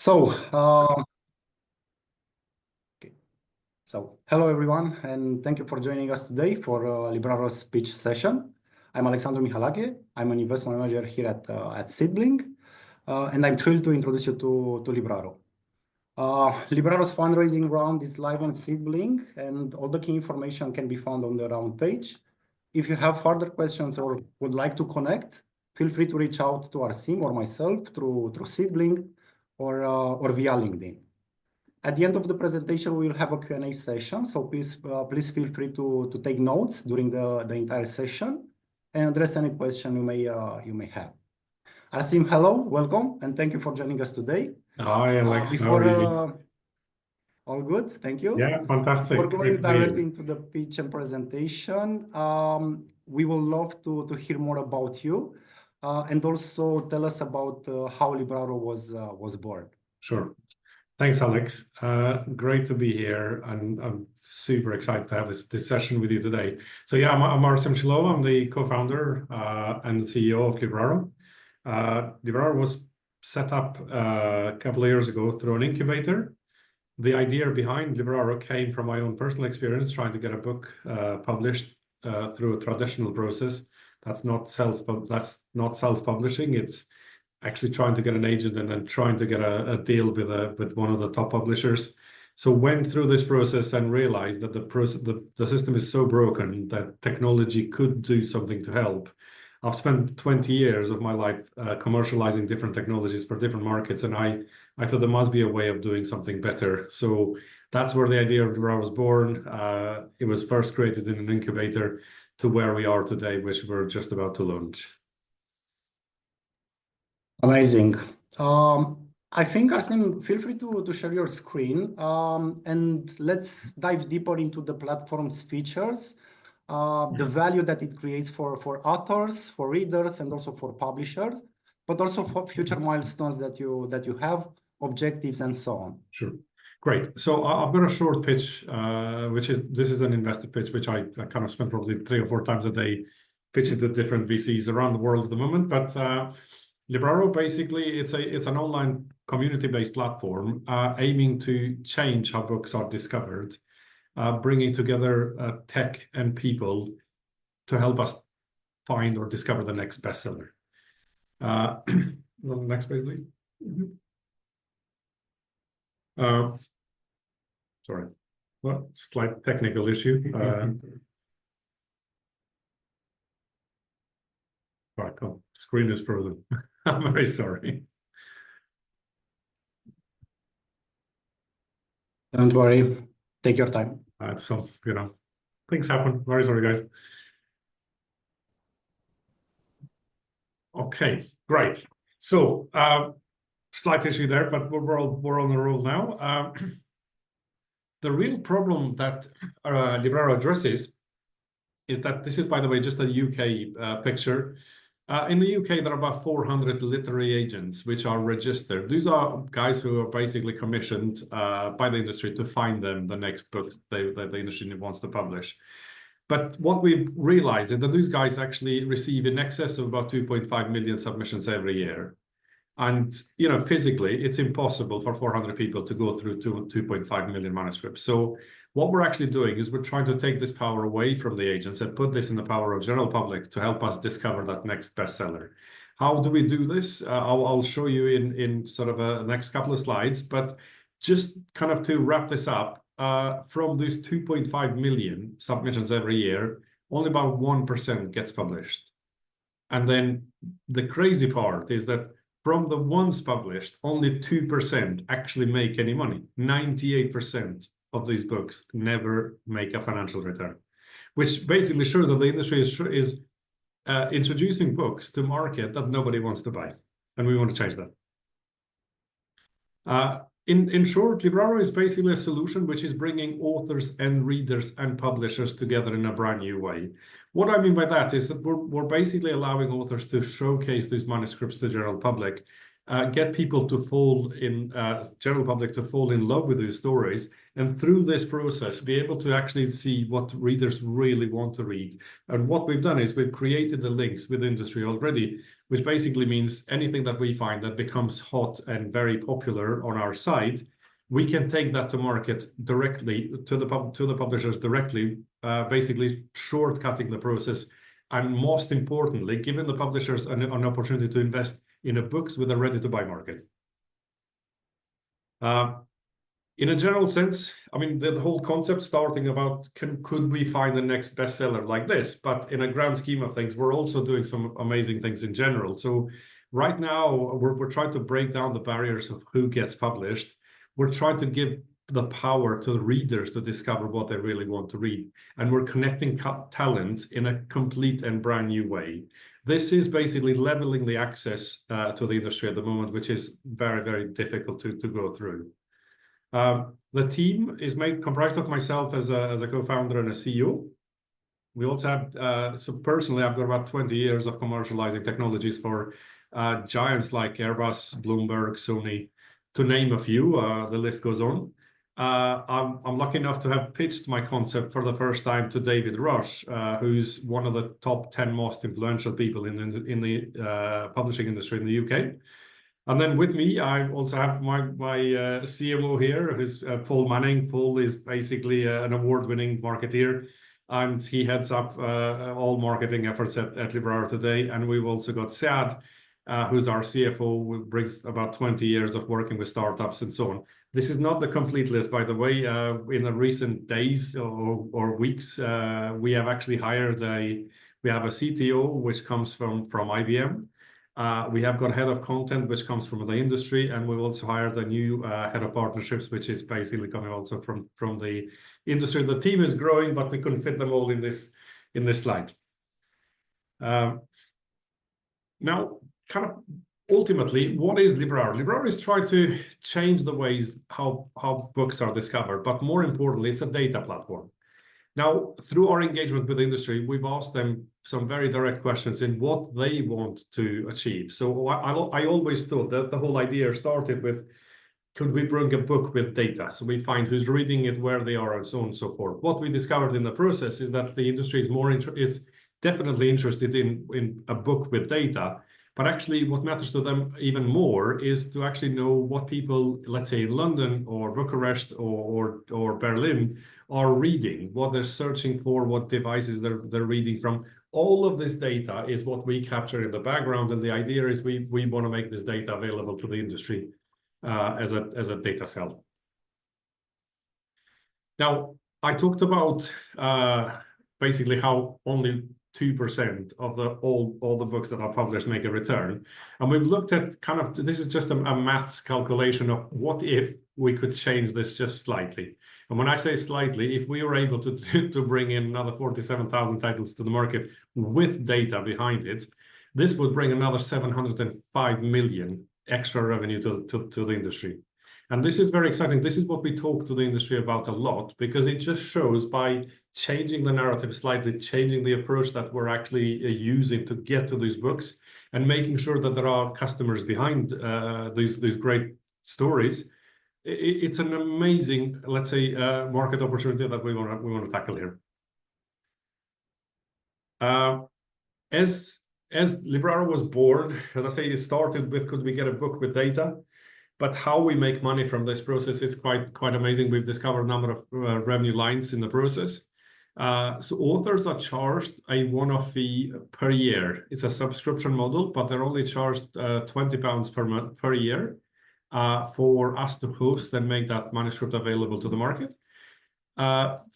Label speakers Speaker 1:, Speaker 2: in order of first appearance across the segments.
Speaker 1: So, okay. Hello everyone, and thank you for joining us today for Libraro's pitch session. I'm Alexandru Mihalake. I'm an investment manager here at Seedling, and I'm thrilled to introduce you to Libraro. Libraro's fundraising round is live on Seedling, and all the key information can be found on the round page. If you have further questions or would like to connect, feel free to reach out to our team or myself through Seedling or via LinkedIn. At the end of the presentation, we will have a Q&A session, so please feel free to take notes during the entire session and address any question you may have. Arsim, hello, welcome, and thank you for joining us today.
Speaker 2: Hi, Alex. How are you?
Speaker 1: All good, thank you.
Speaker 2: Yeah, fantastic.
Speaker 1: Before going directly into the pitch and presentation, we will love to hear more about you and also tell us about how Libraro was born.
Speaker 2: Sure. Thanks, Alex. Great to be here, and I'm super excited to have this session with you today. So yeah, I'm Arsim Shilo. I'm the co-founder and CEO of Libraro. Libraro was set up a couple of years ago through an incubator. The idea behind Libraro came from my own personal experience trying to get a book published through a traditional process. That's not self-publishing. It's actually trying to get an agent and then trying to get a deal with one of the top publishers. So went through this process and realized that the system is so broken that technology could do something to help. I've spent 20 years of my life commercializing different technologies for different markets, and I thought there must be a way of doing something better. So that's where the idea of Libraro was born. It was first created in an incubator to where we are today, which we're just about to launch.
Speaker 1: Amazing. I think, Arsen, feel free to share your screen and let's dive deeper into the platform's features, the value that it creates for authors, for readers, and also for publishers, but also for future milestones that you have, objectives, and so on.
Speaker 2: Sure. Great. So I've got a short pitch, this is an investor pitch, which I kind of spend probably 3 or 4 times a day pitching to different VCs around the world at the moment. But Libraro, basically, it's an online community-based platform aiming to change how books are discovered, bringing together tech and people to help us find or discover the next bestseller. Next page, please. Sorry, well, slight technical issue. Right, oh, screen is frozen. I'm very sorry.
Speaker 1: Don't worry, take your time.
Speaker 2: So, things happen. Very sorry, guys. Okay, great. So, slight issue there, but we're on the roll now. The real problem that Libraro addresses is that this is, by the way, just a UK picture. In the UK, there are about 400 literary agents which are registered. These are guys who are basically commissioned by the industry to find them the next books that the industry wants to publish. But what we've realized is that these guys actually receive in excess of about 2.5 million submissions every year. And, physically, it's impossible for 400 people to go through 2.5 million manuscripts. So what we're actually doing is we're trying to take this power away from the agents and put this in the power of general public to help us discover that next bestseller. How do we do this? I'll show you in sort of a next couple of slides, but just kind of to wrap this up, from these 2.5 million submissions every year, only about 1% gets published. And then the crazy part is that from the ones published, only 2% actually make any money. 98% of these books never make a financial return, which basically shows that the industry is introducing books to market that nobody wants to buy, and we want to change that. In short, Libraro is basically a solution which is bringing authors and readers and publishers together in a brand new way. What I mean by that is that we're basically allowing authors to showcase these manuscripts to the general public get people to fall in, general public to fall in love with these stories, and through this process be able to actually see what readers really want to read. And what we've done is we've created the links with industry already, which basically means anything that we find that becomes hot and very popular on our site, we can take that to market directly to the publishers directly, basically shortcutting the process, and most importantly, giving the publishers an opportunity to invest in a books with a ready-to-buy market. In a general sense, I mean, the whole concept starting about could we find the next bestseller like this? But in a grand scheme of things, we're also doing some amazing things in general. So right now, we're trying to break down the barriers of who gets published. We're trying to give the power to the readers to discover what they really want to read. And we're connecting talent in a complete and brand new way. This is basically leveling the access to the industry at the moment, which is very, very difficult to go through. The team is comprised of myself as a co-founder and a CEO. We also have, so personally, I've got about 20 years of commercializing technologies for giants like Airbus, Bloomberg, Sony, to name a few. The list goes on. I'm lucky enough to have pitched my concept for the first time to David Rush, who's one of the top 10 most influential people in the publishing industry in the UK. And then with me, I also have my CMO here, who's Paul Manning. Paul is basically an award-winning marketeer, and he heads up all marketing efforts at Libraro today. And we've also got Saad, who's our CFO, who brings about 20 years of working with startups and so on. This is not the complete list, by the way. In the recent days or weeks, we have actually hired we have a CTO, which comes from IBM. We have got head of content, which comes from the industry, and we've also hired a new head of partnerships, which is basically coming also from the industry. The team is growing, but we couldn't fit them all in this slide. Now, kind of ultimately, what is Libraro? Libraro is trying to change the ways how books are discovered, but more importantly, it's a data platform. Now, through our engagement with the industry, we've asked them some very direct questions in what they want to achieve. So I always thought that the whole idea started with, could we bring a book with data? So we find who's reading it, where they are, and so on and so forth. What we discovered in the process is that the industry is definitely interested in a book with data. But actually, what matters to them even more is to actually know what people, let's say in London or Bucharest or Berlin, are reading, what they're searching for, what devices they're reading from. All of this data is what we capture in the background, and the idea is we want to make this data available to the industry as a data cell. Now, I talked about basically how only 2% of all the books that are published make a return. And we've looked at kind of, this is just a maths calculation of what if we could change this just slightly. And when I say slightly, if we were able to bring in another 47,000 titles to the market with data behind it, this would bring another 705 million extra revenue to the industry. And this is very exciting. This is what we talk to the industry about a lot, because it just shows by changing the narrative slightly, changing the approach that we're actually using to get to these books, and making sure that there are customers behind these great stories. It's an amazing, let's say, market opportunity that we want to tackle here. As Libraro was born, as I say, it started with, could we get a book with data? But how we make money from this process is quite amazing. We've discovered a number of revenue lines in the process. So authors are charged a one-off fee per year. It's a subscription model, but they're only charged £20 per year for us to host and make that manuscript available to the market.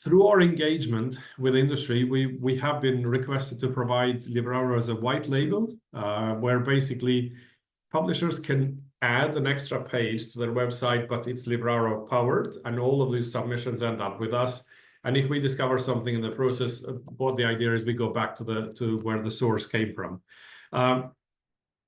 Speaker 2: Through our engagement with industry, we have been requested to provide Libraro as a white label, where basically publishers can add an extra page to their website, but it's Libraro powered, and all of these submissions end up with us. And if we discover something in the process, what the idea is, we go back to where the source came from.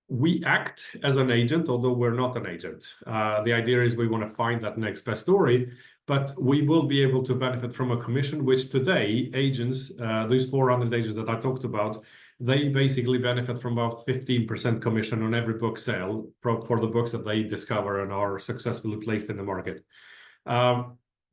Speaker 2: We act as an agent, although we're not an agent. The idea is we want to find that next best story, but we will be able to benefit from a commission, which today agents, these 400 agents that I talked about, they basically benefit from about 15% commission on every book sale for the books that they discover and are successfully placed in the market.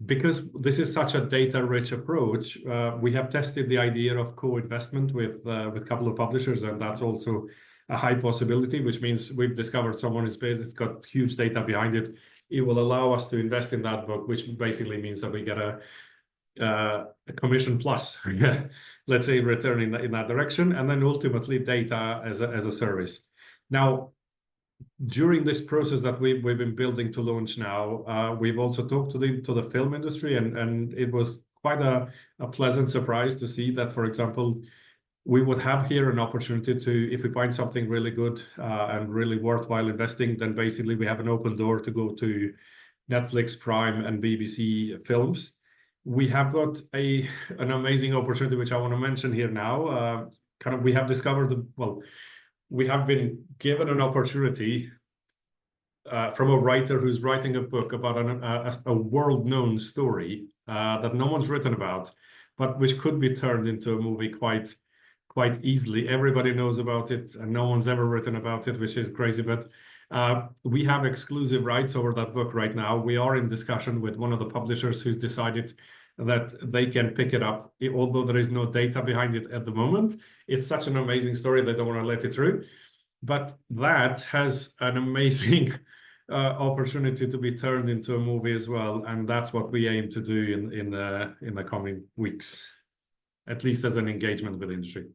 Speaker 2: Because this is such a data-rich approach, we have tested the idea of co-investment with a couple of publishers, and that's also a high possibility, which means we've discovered someone it's got huge data behind it. It will allow us to invest in that book, which basically means that we get a commission plus, let's say, return in that direction, and then ultimately data as a service. Now, during this process that we've been building to launch now, we've also talked to the film industry, and it was quite a pleasant surprise to see that, for example, we would have here an opportunity to, if we find something really good and really worthwhile investing, then basically we have an open door to go to Netflix, Prime, and BBC films. We have got an amazing opportunity, which I want to mention here now. We have discovered we have been given an opportunity from a writer who's writing a book about a world-known story that no one's written about, but which could be turned into a movie quite easily. Everybody knows about it, and no one's ever written about it, which is crazy. But we have exclusive rights over that book right now. We are in discussion with one of the publishers who's decided that they can pick it up, although there is no data behind it at the moment. It's such an amazing story, they don't want to let it through. But that has an amazing opportunity to be turned into a movie as well, and that's what we aim to do in the coming weeks, at least as an engagement with the industry.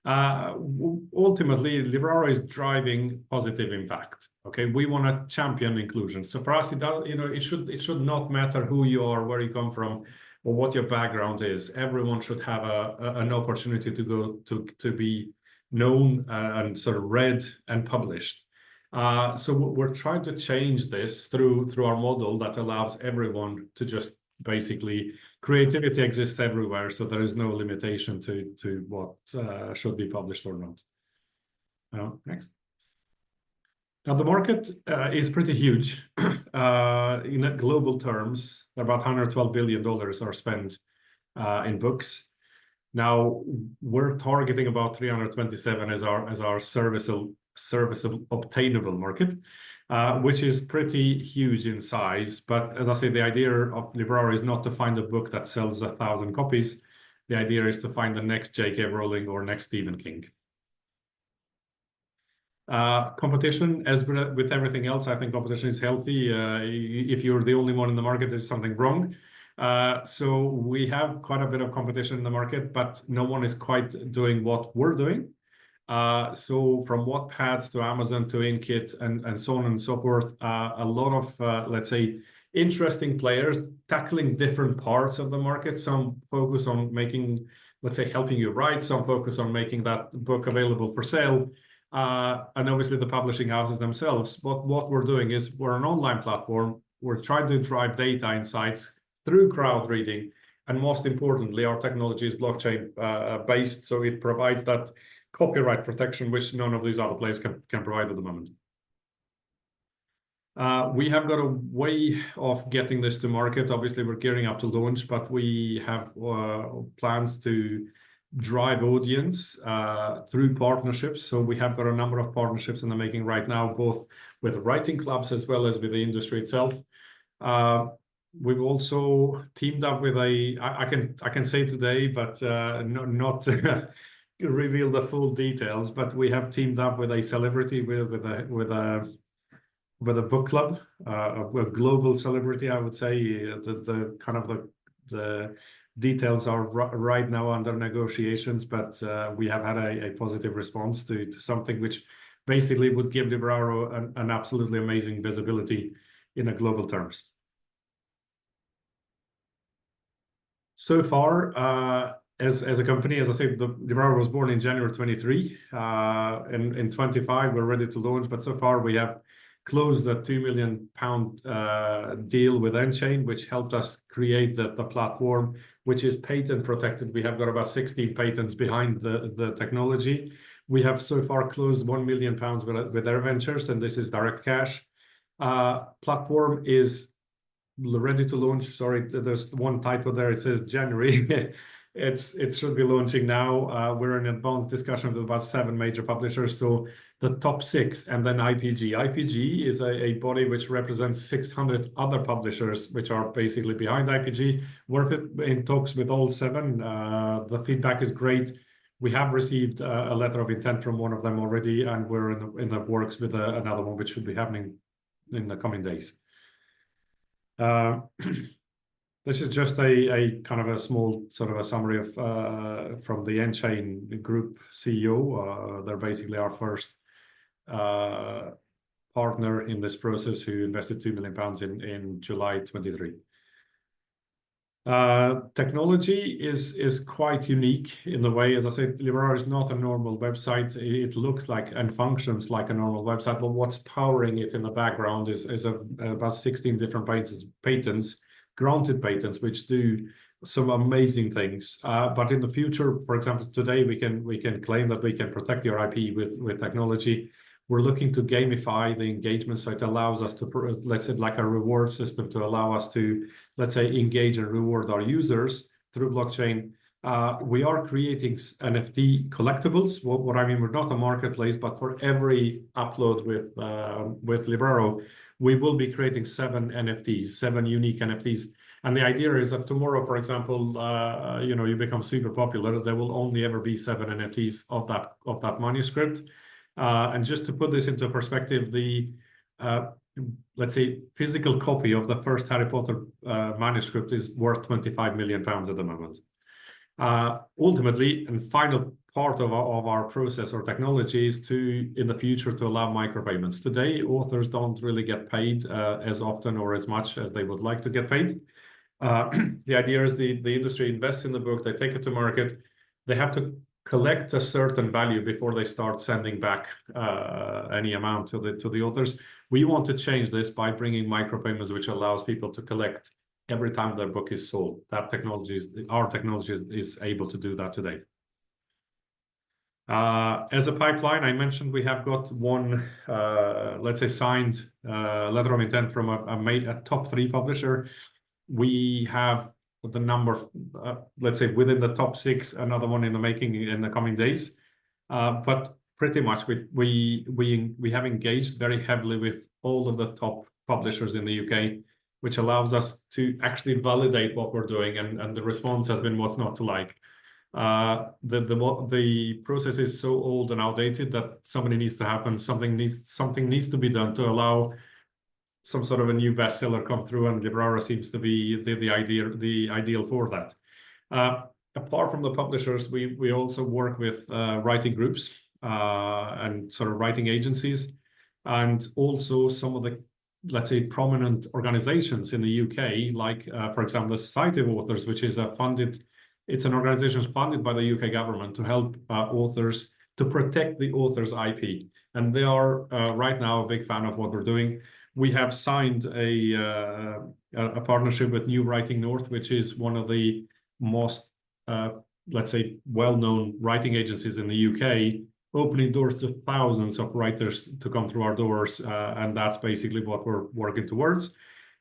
Speaker 2: Ultimately, Libraro is driving positive impact. Okay, we want to champion inclusion. So for us, it should not matter who you are, where you come from, or what your background is. Everyone should have an opportunity to go to be known and sort of read and published. So we're trying to change this through our model that allows everyone to just basically, creativity exists everywhere, so there is no limitation to what should be published or not. Next. Now, the market is pretty huge. In global terms, about $112 billion are spent in books. Now, we're targeting about 327 as our serviceable obtainable market, which is pretty huge in size. But as I say, the idea of Libraro is not to find a book that sells 1,000 copies. The idea is to find the next J.K. Rowling or next Stephen King. Competition, as with everything else, I think competition is healthy. If you're the only one in the market, there's something wrong. So we have quite a bit of competition in the market, but no one is quite doing what we're doing. So from Wattpads to Amazon to Inkit and so on and so forth, a lot of, let's say, interesting players tackling different parts of the market. Some focus on making, let's say, helping you write. Some focus on making that book available for sale. And obviously the publishing houses themselves. But what we're doing is we're an online platform. We're trying to drive data insights through crowd reading. And most importantly, our technology is blockchain based. So it provides that copyright protection, which none of these other players can provide at the moment. We have got a way of getting this to market. Obviously, we're gearing up to launch, but we have plans to drive audience through partnerships. So we have got a number of partnerships in the making right now, both with writing clubs as well as with the industry itself. We've also teamed up with I can say today, but not reveal the full details. But we have teamed up with a celebrity with a book club, a global celebrity, I would say. The details are right now under negotiations, but we have had a positive response to something which basically would give Libraro an absolutely amazing visibility in a global terms. So far, as a company, as I said, Libraro was born in January 23. In 25, we're ready to launch, but so far we have closed a £2 million deal with Enchain, which helped us create the platform, which is patent protected. We have got about 16 patents behind the technology. We have so far closed £1 million with their ventures, and this is direct cash. Platform is ready to launch. Sorry, there's one typo there. It says January. it should be launching now. We're in advanced discussion with about 7 major publishers. So the top 6, and then IPG. IPG is a body which represents 600 other publishers, which are basically behind IPG. We're in talks with all 7. The feedback is great. We have received a letter of intent from one of them already, and we're in the works with another one, which should be happening in the coming days. This is just a kind of a small sort of a summary of from the Enchain Group CEO. They're basically our first partner in this process, who invested £2 million in July 23. Technology is quite unique in the way, as I said, Libraro is not a normal website. It looks like and functions like a normal website, but what's powering it in the background is about 16 different patents, granted patents, which do some amazing things. But in the future, for example, today we can claim that we can protect your IP with technology. We're looking to gamify the engagement, so it allows us to, let's say, like a reward system to allow us to, let's say, engage and reward our users through blockchain. We are creating NFT collectibles. What I mean, we're not a marketplace, but for every upload with Libraro, we will be creating 7 NFTs, 7 unique NFTs. And the idea is that tomorrow, for example, you become super popular, there will only ever be 7 NFTs of that manuscript. And just to put this into perspective, the let's say physical copy of the first Harry Potter manuscript is worth £25 million at the moment. Ultimately, and final part of our process or technology is to, in the future, to allow micropayments. Today, authors don't really get paid as often or as much as they would like to get paid. The idea is the industry invests in the book, they take it to market, they have to collect a certain value before they start sending back any amount to the authors. We want to change this by bringing micropayments, which allows people to collect every time their book is sold. That technology our technology is able to do that today. As a pipeline, I mentioned we have got one, let's say, signed letter of intent from a top 3 publisher. We have the number, let's say, within the top 6, another one in the making in the coming days. But pretty much we have engaged very heavily with all of the top publishers in the UK, which allows us to actually validate what we're doing, and the response has been what's not to like. The process is so old and outdated that something needs to happen. Something needs to be done to allow some sort of a new bestseller come through, and Libraro seems to be the ideal for that. Apart from the publishers, we also work with writing groups and sort of writing agencies, and also some of the, let's say, prominent organizations in the UK, like for example, the Society of Authors, which is it's an organization funded by the UK government to help authors to protect the author's IP, and they are right now a big fan of what we're doing. We have signed a partnership with New Writing North, which is one of the most, let's say, well-known writing agencies in the UK, opening doors to thousands of writers to come through our doors, and that's basically what we're working towards.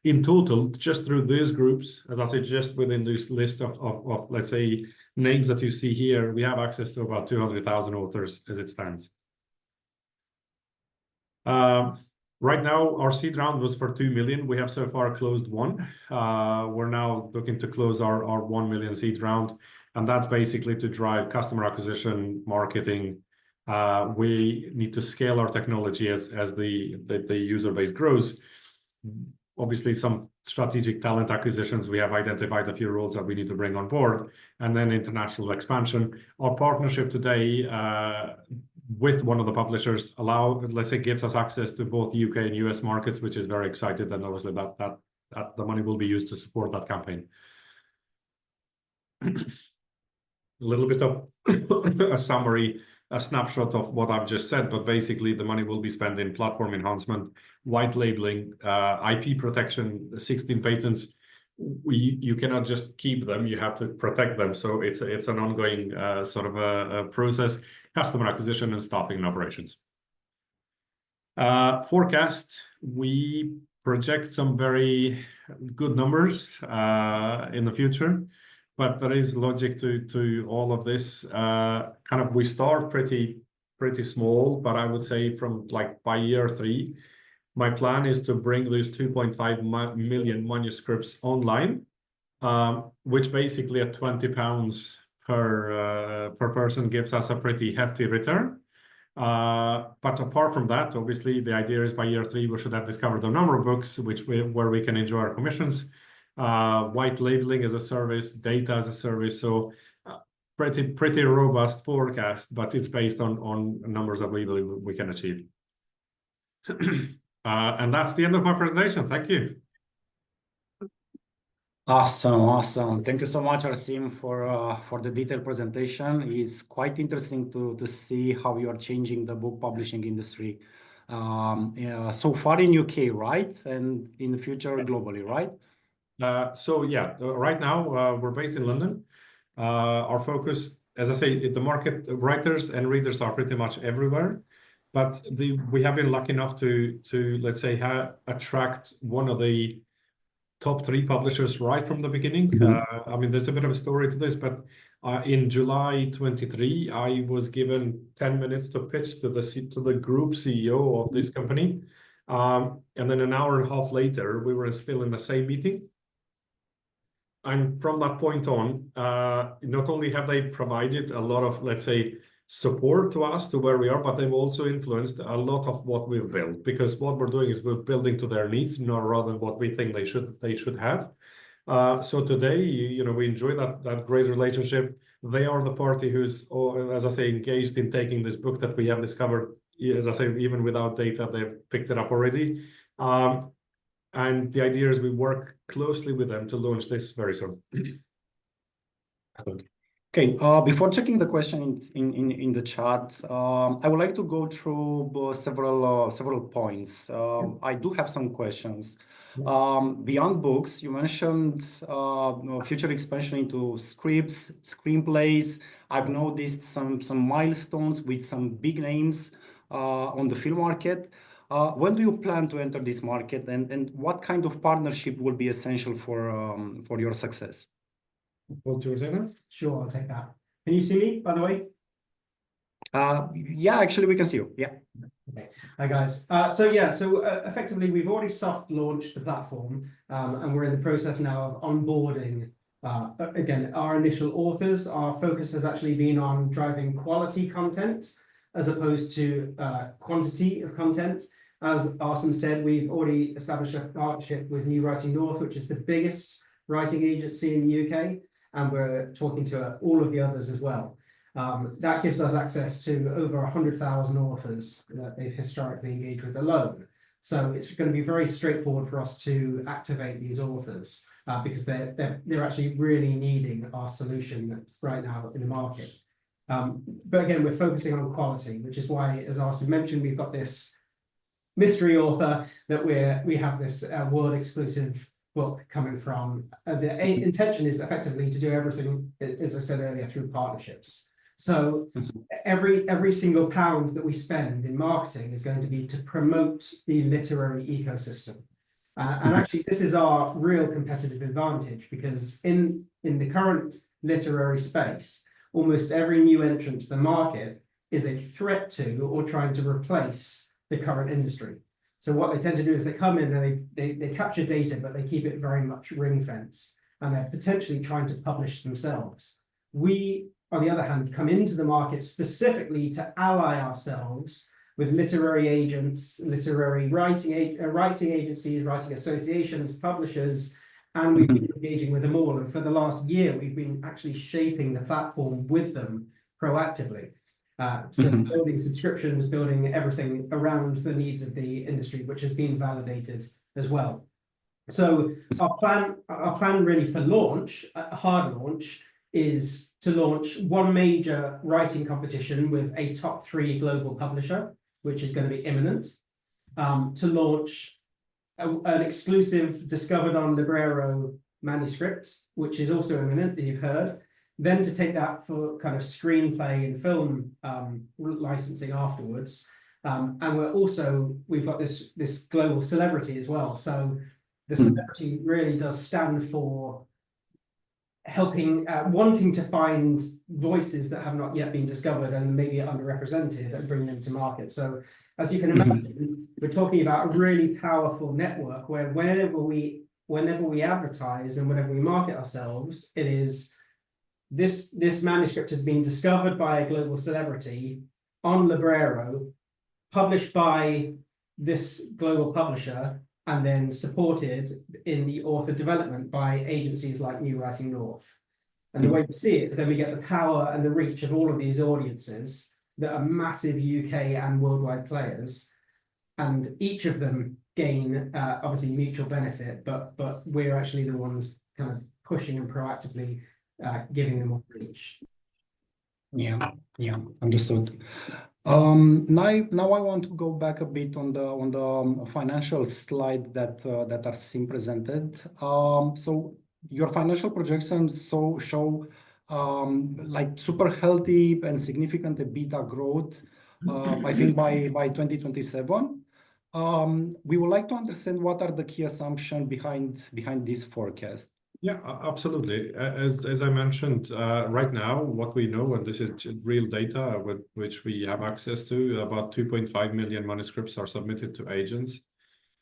Speaker 2: In total, just through these groups, as I said, just within this list of let's say, names that you see here, we have access to about 200,000 authors as it stands. Right now, our seed round was for 2 million. We have so far closed 1. We're now looking to close our 1 million seed round, and that's basically to drive customer acquisition, marketing. We need to scale our technology as the user base grows. Obviously, some strategic talent acquisitions. We have identified a few roles that we need to bring on board, and then international expansion. Our partnership today with one of the publishers let's say, gives us access to both UK and US markets, which is very exciting, and obviously that the money will be used to support that campaign. A little bit of a summary, a snapshot of what I've just said, but basically the money will be spent in platform enhancement, white labeling, IP protection, 16 patents. You cannot just keep them, you have to protect them. So it's an ongoing sort of a process, customer acquisition and staffing and operations. Forecast, we project some very good numbers in the future. but there is logic to all of this. Kind of we start pretty small, but I would say from like by year 3, my plan is to bring those 2.5 million manuscripts online, which basically at £20 per person gives us a pretty hefty return. But apart from that, obviously, the idea is by year 3, we should have discovered a number of books where we can enjoy our commissions, white labeling as a service, data as a service. So pretty robust forecast, but it's based on numbers that we believe we can achieve. And that's the end of my presentation. Thank you.
Speaker 1: Awesome. Thank you so much, Arsim, for the detailed presentation. It's quite interesting to see how you are changing the book publishing industry. So far in UK, right? And in the future globally, right?
Speaker 2: So yeah, right now we're based in London. Our focus, as I say, the market writers and readers are pretty much everywhere. But we have been lucky enough to let's say attract one of the top 3 publishers right from the beginning. I mean, there's a bit of a story to this, but in July 23, I was given 10 minutes to pitch to the group CEO of this company. And then an hour and a half later, we were still in the same meeting. And from that point on, not only have they provided a lot of, let's say, support to us to where we are, but they've also influenced a lot of what we've built, because what we're doing is we're building to their needs, not rather than what we think they should have. So today, we enjoy that great relationship. They are the party who's, as I say, engaged in taking this book that we have discovered. As I say, even without data, they've picked it up already. And the idea is we work closely with them to launch this very soon.
Speaker 1: Okay, before checking the question in the chat, I would like to go through several points. I do have some questions. Beyond books, you mentioned future expansion into scripts, screenplays. I've noticed some milestones with some big names on the film market. When do you plan to enter this market, and what kind of partnership will be essential for your success?
Speaker 2: Want to take that?
Speaker 3: Sure, I'll take that. Can you see me, by the way?
Speaker 1: Yeah, actually, we can see you. Yeah.
Speaker 3: Okay. Hi, guys. So effectively, we've already soft launched the platform, and we're in the process now of onboarding, again, our initial authors. Our focus has actually been on driving quality content as opposed to quantity of content. As Arsim said, we've already established a partnership with New Writing North, which is the biggest writing agency in the UK. And we're talking to all of the others as well. That gives us access to over 100,000 authors that they've historically engaged with alone. So it's going to be very straightforward for us to activate these authors because they're actually really needing our solution right now in the market. But again, we're focusing on quality, which is why, as Arsim mentioned, we've got this mystery author that we have this world exclusive book coming from. The intention is effectively to do everything, as I said earlier, through partnerships. So every single pound that we spend in marketing is going to be to promote the literary ecosystem. And actually, this is our real competitive advantage, because in the current literary space, almost every new entrant to the market is a threat to or trying to replace the current industry. So what they tend to do is they come in and they capture data, but they keep it very much ring-fenced, and they're potentially trying to publish themselves. We, on the other hand, come into the market specifically to ally ourselves with literary agents, literary writing agencies, writing associations, publishers, and we've been engaging with them all. And for the last year, we've been actually shaping the platform with them proactively. So building subscriptions, building everything around the needs of the industry, which has been validated as well. So our plan really for launch, a hard launch, is to launch one major writing competition with a top 3 global publisher, which is going to be imminent. To launch an exclusive discovered on Libraro manuscript, which is also imminent, as you've heard. Then to take that for kind of screenplay and film licensing afterwards. And we've got this global celebrity as well. So the celebrity really does stand for helping, wanting to find voices that have not yet been discovered and maybe are underrepresented and bring them to market. So as you can imagine, we're talking about a really powerful network where whenever we advertise and whenever we market ourselves, it is this manuscript has been discovered by a global celebrity on Libraro, published by this global publisher, and then supported in the author development by agencies like New Writing North. And the way we see it is then we get the power and the reach of all of these audiences that are massive UK and worldwide players, and each of them gain obviously mutual benefit, but we're actually the ones kind of pushing and proactively giving them more reach.
Speaker 1: Yeah, understood. Now I want to go back a bit on the financial slide that Arsim presented. So your financial projections show like super healthy and significant EBITDA growth. I think by 2027. We would like to understand what are the key assumptions behind this forecast.
Speaker 2: Yeah, absolutely. As I mentioned, right now, what we know, and this is real data with which we have access to, about 2.5 million manuscripts are submitted to agents.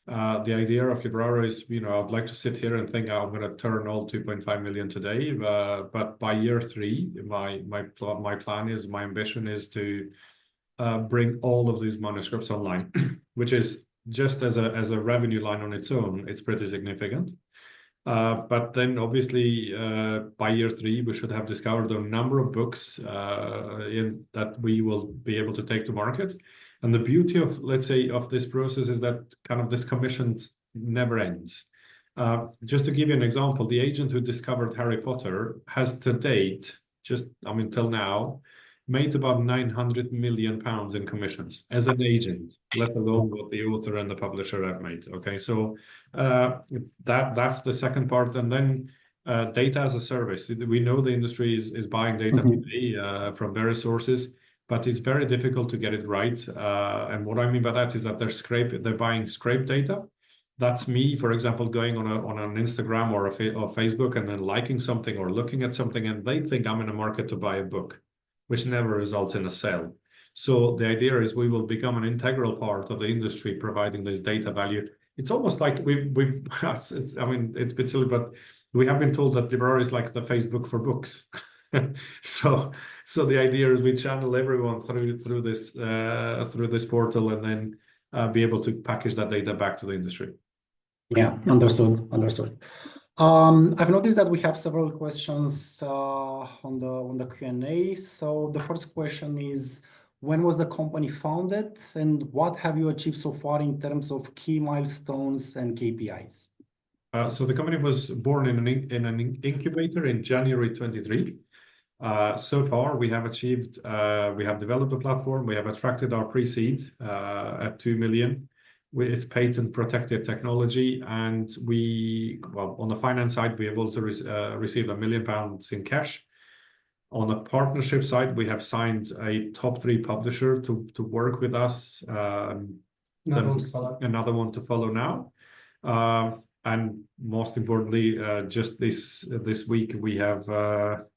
Speaker 2: The idea of Libraro is, I'd like to sit here and think I'm going to turn all 2.5 million today, but by year 3, my ambition is to bring all of these manuscripts online, which is just as a revenue line on its own, it's pretty significant. But then obviously by year 3, we should have discovered a number of books that we will be able to take to market. And the beauty of, let's say, of this process is that kind of this commission never ends. Just to give you an example, the agent who discovered Harry Potter has to date, till now, made about £900 million in commissions as an agent, let alone what the author and the publisher have made. Okay, so that's the second part. And then data as a service. We know the industry is buying data today from various sources, but it's very difficult to get it right. And what I mean by that is that they're buying scrape data. That's me, for example, going on an Instagram or Facebook and then liking something or looking at something, and they think I'm in a market to buy a book, which never results in a sale. So the idea is we will become an integral part of the industry, providing this data value. It's almost like it's a bit silly, but we have been told that Libraro is like the Facebook for books. So the idea is we channel everyone through this portal and then be able to package that data back to the industry.
Speaker 1: Yeah, understood. I've noticed that we have several questions on the Q&A. So the first question is, when was the company founded, and what have you achieved so far in terms of key milestones and KPIs?
Speaker 2: So the company was born in an incubator in January 23. So far, we have developed a platform. We have attracted our pre-seed at 2 million. It's patent protected technology, and on the finance side, we have also received £1 million in cash. On the partnership side, we have signed a top 3 publisher to work with us. Another one to follow now. And most importantly, just this week we have, or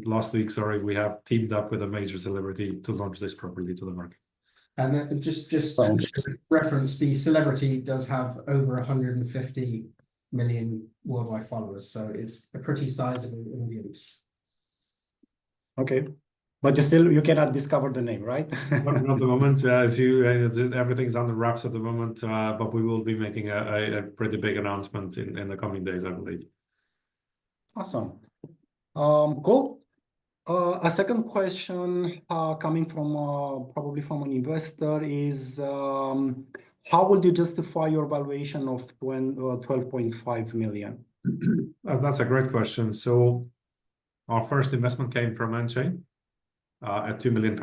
Speaker 2: last week, sorry, we have teamed up with a major celebrity to launch this properly to the market.
Speaker 3: And just reference, the celebrity does have over 150 million worldwide followers, so it's a pretty sizable audience.
Speaker 1: Okay, but you cannot discover the name, right?
Speaker 2: Not at the moment, everything's under wraps at the moment, but we will be making a pretty big announcement in the coming days, I believe.
Speaker 1: Awesome. Cool. A second question coming from probably from an investor is, how would you justify your valuation of 12.5 million?
Speaker 2: That's a great question. So our first investment came from Unchain at £2 million,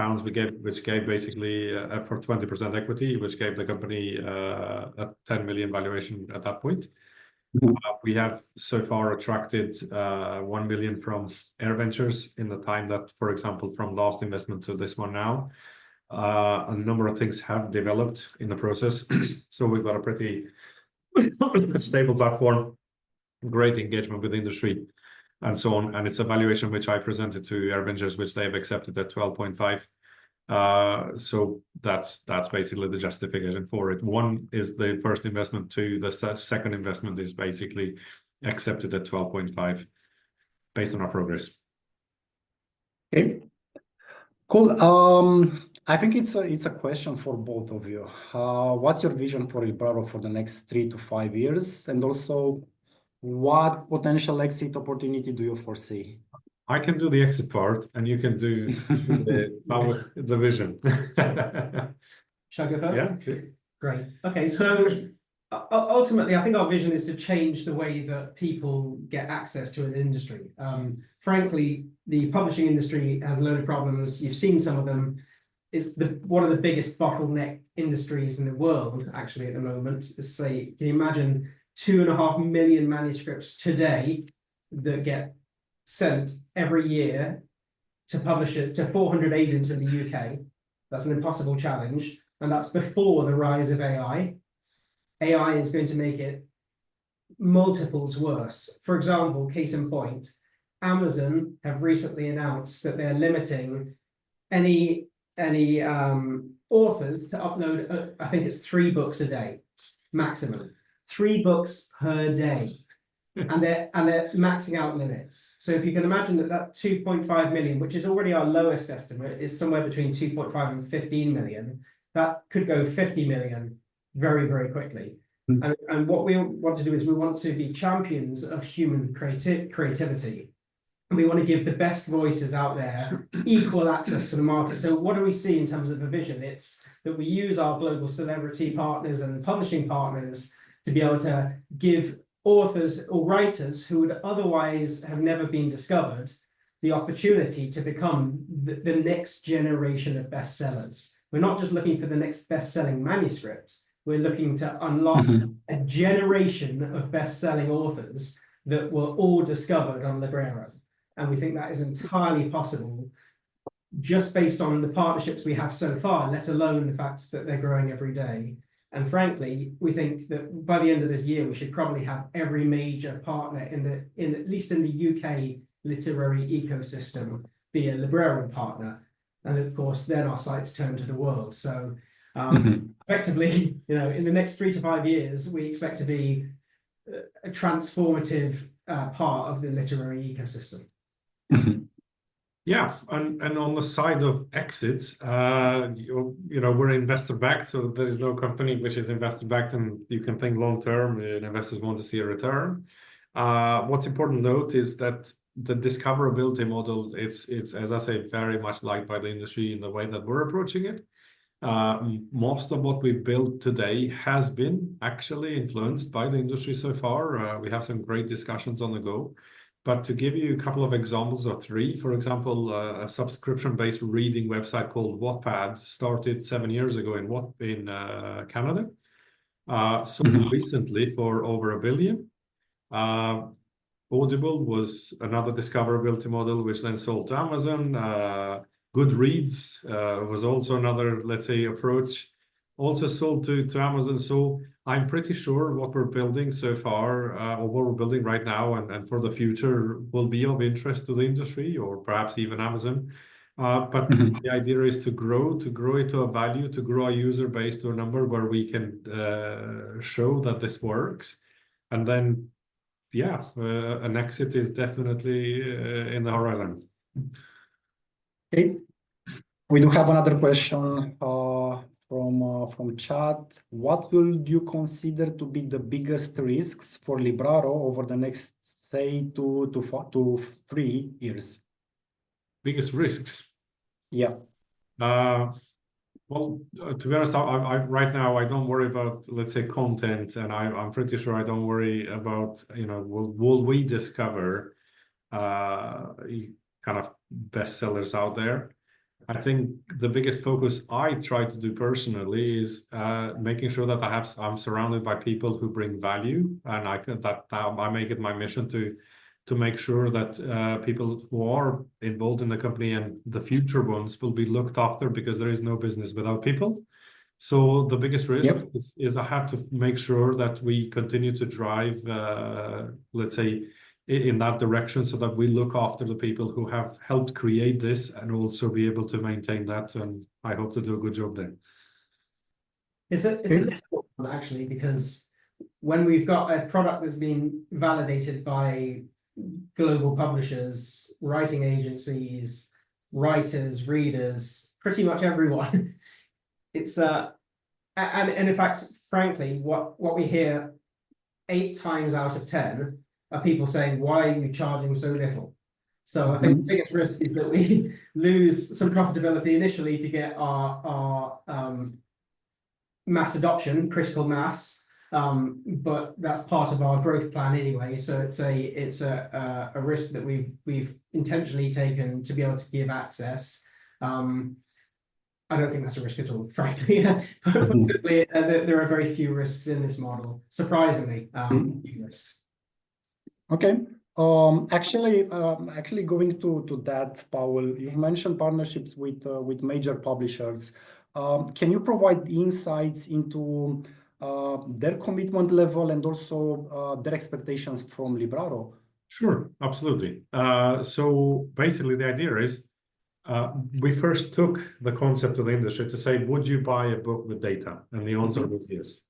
Speaker 2: which gave basically for 20% equity, which gave the company a 10 million valuation at that point. We have so far attracted 1 million from Air Ventures in the time that, for example, from last investment to this one now, a number of things have developed in the process. So we've got a pretty stable platform, great engagement with the industry. and so on. And it's a valuation which I presented to Air Ventures, which they have accepted at 12.5. So that's basically the justification for it. One is the first investment, two, the second investment is basically accepted at 12.5 based on our progress.
Speaker 1: Okay, cool. I think it's a question for both of you. What's your vision for Libraro for the next 3 to 5 years? And also, what potential exit opportunity do you foresee?
Speaker 2: I can do the exit part, and you can do the vision.
Speaker 3: Shall I go first?
Speaker 2: Yeah, sure.
Speaker 3: Great. Okay, so ultimately, I think our vision is to change the way that people get access to an industry. Frankly, the publishing industry has a load of problems. You've seen some of them. It's one of the biggest bottleneck industries in the world, actually, at the moment. Say, can you imagine 2.5 million manuscripts today that get sent every year to publishers, to 400 agents in the UK? That's an impossible challenge. And that's before the rise of AI. AI is going to make it multiples worse. For example, case in point, Amazon have recently announced that they're limiting any authors to upload, I think it's 3 books a day, maximum. 3 books per day. And they're maxing out limits. So if you can imagine that 2.5 million, which is already our lowest estimate, is somewhere between 2.5 and 15 million, that could go 50 million very, very quickly. And what we want to do is we want to be champions of human creativity. And we want to give the best voices out there equal access to the market. So what do we see in terms of a vision? It's that we use our global celebrity partners and publishing partners to be able to give authors or writers who would otherwise have never been discovered the opportunity to become the next generation of bestsellers. We're not just looking for the next best-selling manuscript. We're looking to unlock a generation of best-selling authors that were all discovered on Libraro. And we think that is entirely possible just based on the partnerships we have so far, let alone the fact that they're growing every day. And frankly, we think that by the end of this year, we should probably have every major partner in at least in the UK literary ecosystem be a Libraro partner. And of course, then our sights turn to the world. So effectively, in the next 3 to 5 years, we expect to be a transformative part of the literary ecosystem.
Speaker 2: Yeah, and on the side of exits, we're investor backed, so there is no company which is investor backed, and you can think long term. And investors want to see a return. What's important to note is that the discoverability model, it's as I say, very much liked by the industry in the way that we're approaching it. Most of what we've built today has been actually influenced by the industry so far. We have some great discussions on the go. But to give you a couple of examples or 3, for example, a subscription-based reading website called Wattpad started 7 years ago in Canada. Sold recently for over $1 billion. Audible was another discoverability model, which then sold to Amazon. Goodreads was also another, let's say, approach, also sold to Amazon. So I'm pretty sure what we're building so far, or what we're building right now and for the future will be of interest to the industry or perhaps even Amazon. But the idea is to grow it to a value, to grow a user base to a number where we can show that this works. And then, yeah, an exit is definitely in the horizon.
Speaker 1: Okay. We do have another question from chat. What will you consider to be the biggest risks for Libraro over the next, say, 2 to 3 years?
Speaker 2: Biggest risks?
Speaker 1: Yeah.
Speaker 2: Well, to be honest, I right now I don't worry about, let's say, content, and I'm pretty sure I don't worry about, will we discover kind of bestsellers out there? I think the biggest focus I try to do personally is making sure that I'm surrounded by people who bring value, and I make it my mission to make sure that people who are involved in the company and the future ones will be looked after, because there is no business without people. So the biggest risk is I have to make sure that we continue to drive, let's say, in that direction, so that we look after the people who have helped create this and also be able to maintain that. And I hope to do a good job there.
Speaker 3: It's a difficult one, actually, because when we've got a product that's been validated by global publishers, writing agencies, writers, readers, pretty much everyone, it's and in fact, frankly, what we hear 8 times out of 10 are people saying, "Why are you charging so little?" So I think the biggest risk is that we lose some profitability initially to get our mass adoption, critical mass, but that's part of our growth plan anyway. So it's a risk that we've intentionally taken to be able to give access. I don't think that's a risk at all, frankly. But simply, there are very few risks in this model. Surprisingly, few risks.
Speaker 1: Okay. Actually going to that, Paul, you've mentioned partnerships with major publishers. Can you provide insights into their commitment level and also their expectations from Libraro?
Speaker 2: Sure, absolutely. So basically, the idea is we first took the concept of the industry to say, would you buy a book with data? And the answer was yes.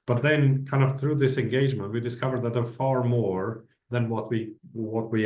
Speaker 2: But then, kind of through this engagement, we discovered that there are far more than what we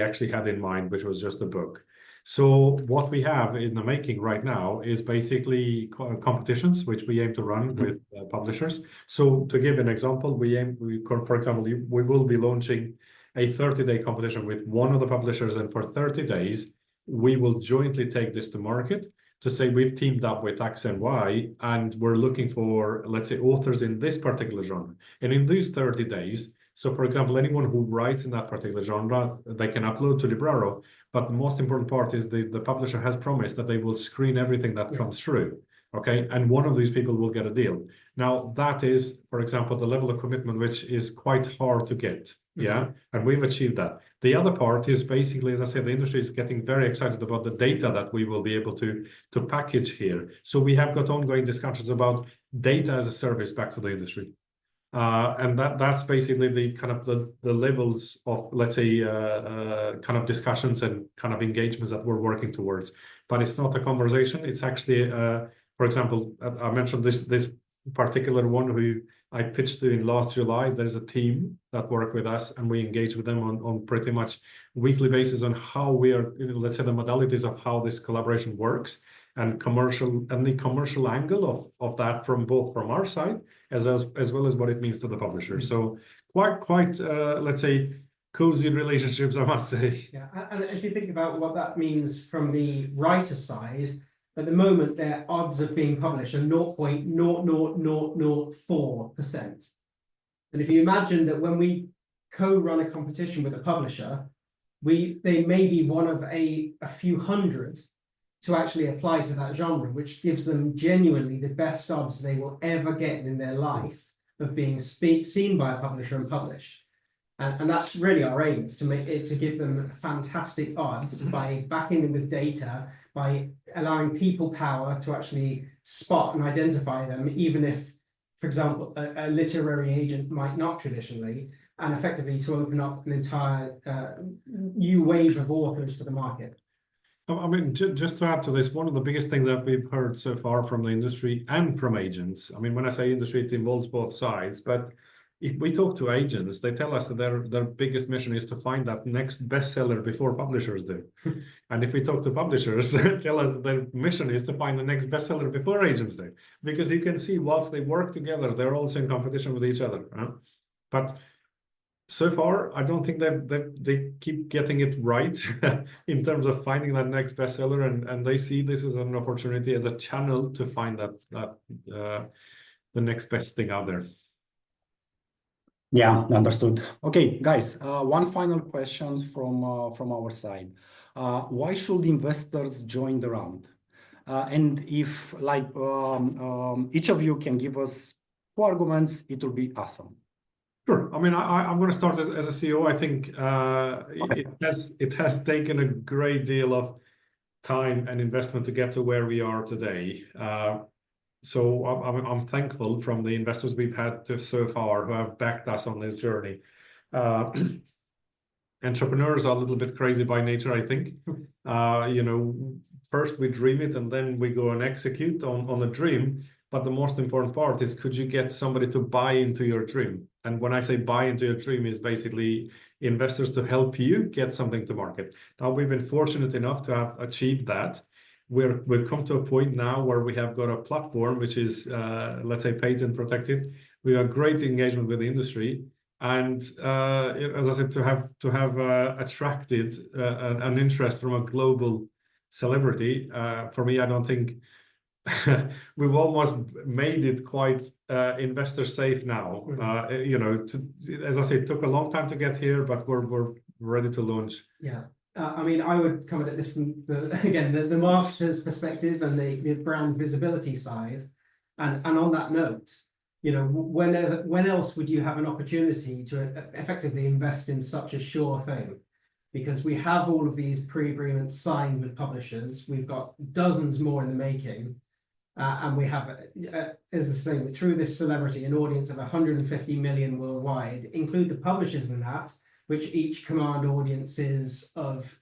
Speaker 2: actually had in mind, which was just a book. So what we have in the making right now is basically competitions, which we aim to run with publishers. So to give an example, for example, we will be launching a 30-day competition with one of the publishers, and for 30 days, we will jointly take this to market to say we've teamed up with X and Y, and we're looking for, let's say, authors in this particular genre. And in these 30 days, so for example, anyone who writes in that particular genre, they can upload to Libraro. But the most important part is the publisher has promised that they will screen everything that comes through. Okay, and one of these people will get a deal. Now, that is, for example, the level of commitment, which is quite hard to get. Yeah, and we've achieved that. The other part is basically, as I said, the industry is getting very excited about the data that we will be able to package here. So we have got ongoing discussions about data as a service back to the industry. And that's basically the kind of the levels of, let's say, kind of discussions and kind of engagements that we're working towards. But it's not a conversation. It's actually, for example, I mentioned this particular one who I pitched to in last July. There's a team that work with us, and we engage with them on pretty much weekly basis on how we are, let's say, the modalities of how this collaboration works, and the commercial angle of that from our side as well as what it means to the publisher. So quite let's say cozy relationships, I must say.
Speaker 3: Yeah, and if you think about what that means from the writer side, at the moment their odds of being published are 0.00004%. And if you imagine that when we co-run a competition with a publisher, they may be one of a few hundred to actually apply to that genre, which gives them genuinely the best odds they will ever get in their life of being seen by a publisher and published. And that's really our aim, is to give them fantastic odds by backing them with data, by allowing people power to actually spot and identify them, even if, for example, a literary agent might not traditionally, and effectively to open up an entire new wave of authors to the market.
Speaker 2: I mean, just to add to this, one of the biggest things that we've heard so far from the industry and from agents, I mean, when I say industry, it involves both sides, but if we talk to agents, they tell us that their biggest mission is to find that next bestseller before publishers do. And if we talk to publishers, they tell us that their mission is to find the next bestseller before agents do. Because you can see, whilst they work together, they're also in competition with each other. But so far, I don't think they keep getting it right in terms of finding that next bestseller, and they see this as an opportunity, as a channel to find that the next best thing out there.
Speaker 1: Yeah, understood. Okay, guys, one final question from our side. Why should investors join the round? And if each of you can give us 2 arguments, it will be awesome.
Speaker 2: Sure. I mean, I'm going to start as a CEO. I think it has taken a great deal of time and investment to get to where we are today. So I'm thankful from the investors we've had so far who have backed us on this journey. entrepreneurs are a little bit crazy by nature, I think. You know, first we dream it and then we go and execute on the dream. But the most important part is, could you get somebody to buy into your dream? And when I say buy into your dream, is basically investors to help you get something to market. Now, we've been fortunate enough to have achieved that. We've come to a point now where we have got a platform which is, let's say, patent protected. We have great engagement with the industry. And as I said, to have attracted an interest from a global celebrity, for me, I don't think we've almost made it quite investor safe now. You know, as I say, it took a long time to get here, but we're ready to launch.
Speaker 3: Yeah. I mean, I would come at this from the marketer's perspective and the brand visibility side. And on that note, you know, when else would you have an opportunity to effectively invest in such a sure thing? Because we have all of these pre-agreements signed with publishers. We've got dozens more in the making. And we have, as I say, through this celebrity, an audience of 150 million worldwide. Include the publishers in that, which each command audiences of,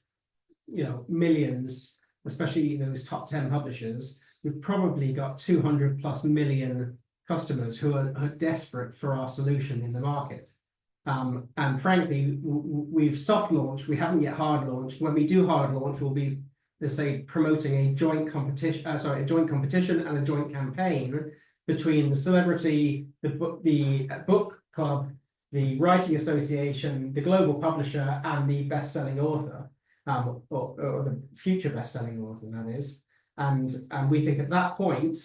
Speaker 3: you know, millions, especially those top 10 publishers. We've probably got 200+ million customers who are desperate for our solution in the market. And frankly, we've soft launched. We haven't yet hard launched. When we do hard launch, we'll be, let's say, promoting a joint competition, a joint competition and a joint campaign between the celebrity, the book club, the writing association, the global publisher, and the best-selling author, or the future best-selling author, that is. And we think at that point,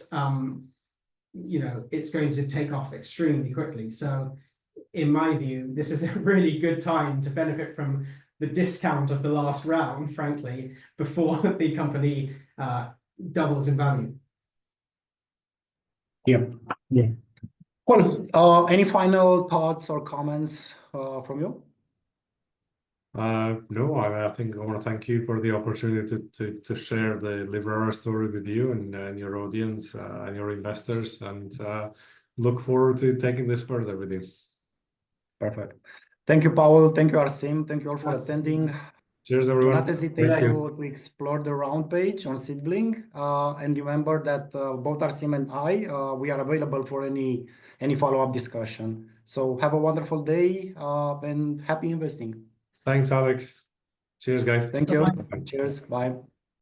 Speaker 3: you know, it's going to take off extremely quickly. So, in my view, this is a really good time to benefit from the discount of the last round, frankly, before the company doubles in value.
Speaker 1: Yeah. Well, any final thoughts or comments from you?
Speaker 2: No, I think I want to thank you for the opportunity to share the Libraro story with you and your audience and your investors, and look forward to taking this further with you.
Speaker 1: Perfect. Thank you, Paul. Thank you, Arsim. Thank you all for attending.
Speaker 2: Cheers,
Speaker 1: Do
Speaker 2: everyone.
Speaker 1: not hesitate to explore the round page on Seedling. And remember that both Arsim and I, we are available for any follow-up discussion. So have a wonderful day and happy investing.
Speaker 2: Thanks, Alex. Cheers, guys.
Speaker 1: Thank you.
Speaker 3: Bye-bye.
Speaker 1: Cheers. Bye.